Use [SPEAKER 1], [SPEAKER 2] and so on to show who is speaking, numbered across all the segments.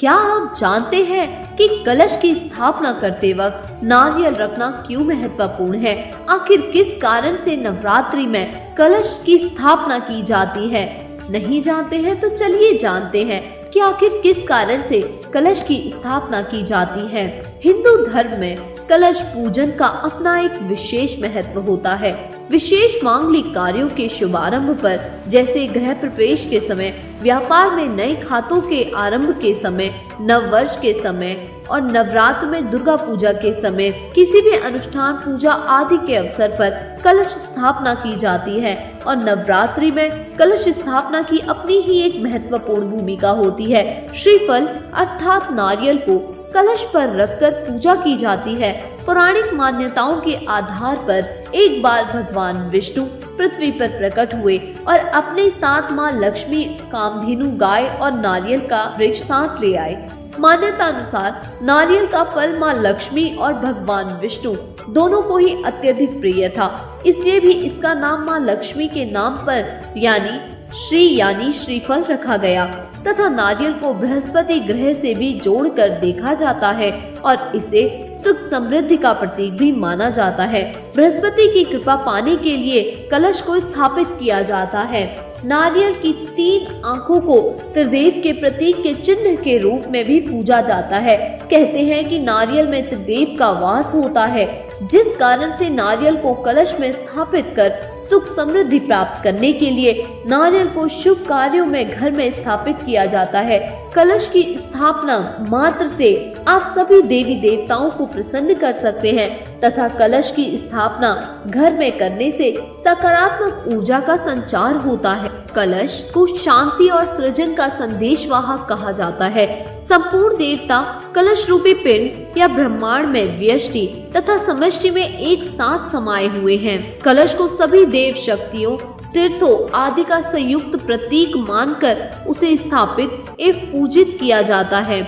[SPEAKER 1] क्या आप जानते हैं कि कलश की स्थापना करते वक्त नारियल रखना क्यों महत्वपूर्ण है? आखिर किस कारण से नवरात्रि में कलश की स्थापना की जाती है? नहीं जानते हैं तो चलिए जानते हैं कि आखिर किस कारण से कलश की स्थापना की जाती है। हिंदू धर्म में कलश पूजन का अपना एक विशेष महत्व होता है। विशेष मांगलिक कार्यों के शुभारंभ पर, जैसे गृह प्रवेश के समय, व्यापार में नए खातों के आरंभ के समय, नव वर्ष के समय और नवरात्र में दुर्गा पूजा के समय, किसी भी अनुष्ठान, पूजा आदि के अवसर पर कलश स्थापना की जाती है। और नवरात्रि में कलश स्थापना की अपनी ही एक महत्वपूर्ण भूमिका होती है। श्रीफल अर्थात नारियल को कलश पर रखकर पूजा की जाती है। पौराणिक मान्यताओं के आधार पर एक बार भगवान विष्णु पृथ्वी पर प्रकट हुए और अपने साथ माँ लक्ष्मी, कामधेनु गाय और नारियल का वृक्ष साथ ले आए। मान्यता अनुसार नारियल का फल माँ लक्ष्मी और भगवान विष्णु दोनों को ही अत्यधिक प्रिय था, इसलिए भी इसका नाम माँ लक्ष्मी के नाम पर यानी श्रीफल रखा गया। तथा नारियल को बृहस्पति ग्रह से भी जोड़कर देखा जाता है और इसे सुख समृद्धि का प्रतीक भी माना जाता है। बृहस्पति की कृपा पाने के लिए कलश को स्थापित किया जाता है। नारियल की 3 आंखों को त्रिदेव के प्रतीक के चिन्ह के रूप में भी पूजा जाता है। कहते हैं कि नारियल में त्रिदेव का वास होता है, जिस कारण से नारियल को कलश में स्थापित कर सुख समृद्धि प्राप्त करने के लिए नारियल को शुभ कार्यों में घर में स्थापित किया जाता है। कलश की स्थापना मात्र से आप सभी देवी देवताओं को प्रसन्न कर सकते हैं तथा कलश की स्थापना घर में करने से सकारात्मक ऊर्जा का संचार होता है। कलश को शांति और सृजन का संदेशवाहक कहा जाता है। संपूर्ण देवता कलश रूपी पिंड या ब्रह्मांड में व्यष्टि तथा समष्टि में एक साथ समाये हुए हैं। कलश को सभी देव शक्तियों, तीर्थों आदि का संयुक्त प्रतीक मानकर उसे स्थापित एवं पूजित किया जाता है।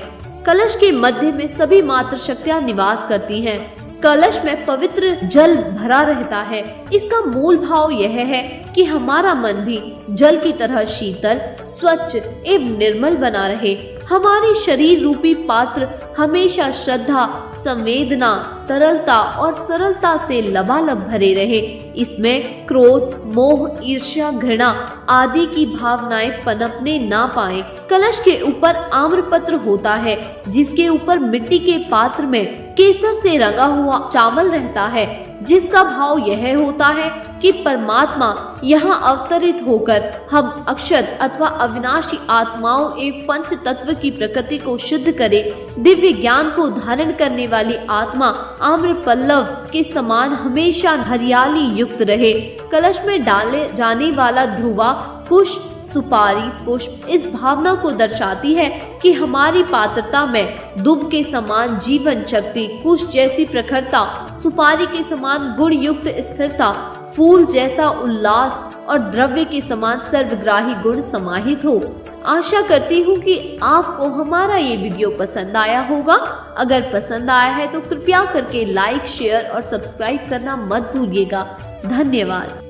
[SPEAKER 1] कलश के मध्य में सभी मातृ शक्तियां निवास करती हैं। कलश में पवित्र जल भरा रहता है। इसका मूल भाव यह है कि हमारा मन भी जल की तरह शीतल, स्वच्छ एवं निर्मल बना रहे। हमारे शरीर रूपी पात्र हमेशा श्रद्धा, संवेदना, तरलता और सरलता से लबालब भरे रहे। इसमें क्रोध, मोह, ईर्ष्या, घृणा आदि की भावनाएं पनपने ना पाए। कलश के ऊपर आम्रपत्र होता है, जिसके ऊपर मिट्टी के पात्र में केसर से रंगा हुआ चावल रहता है, जिसका भाव यह होता है कि परमात्मा यहाँ अवतरित होकर हम अक्षत अथवा अविनाशी आत्माओं एवं पंच तत्व की प्रकृति को शुद्ध करे। दिव्य ज्ञान को धारण करने वाली आत्मा आम्र पल्लव के समान हमेशा हरियाली युक्त रहे। कलश में डाले जाने वाला ध्रुवा, कुश, सुपारी, पुष्प इस भावना को दर्शाती है कि हमारी पात्रता में दुब के समान जीवन शक्ति, कुश जैसी प्रखरता, सुपारी के समान गुण युक्त स्थिरता, फूल जैसा उल्लास और द्रव्य के समान सर्वग्राही गुण समाहित हो। आशा करती हूँ कि आपको हमारा ये वीडियो पसंद आया होगा। अगर पसंद आया है तो कृपया करके लाइक, शेयर और सब्सक्राइब करना मत भूलिएगा। धन्यवाद।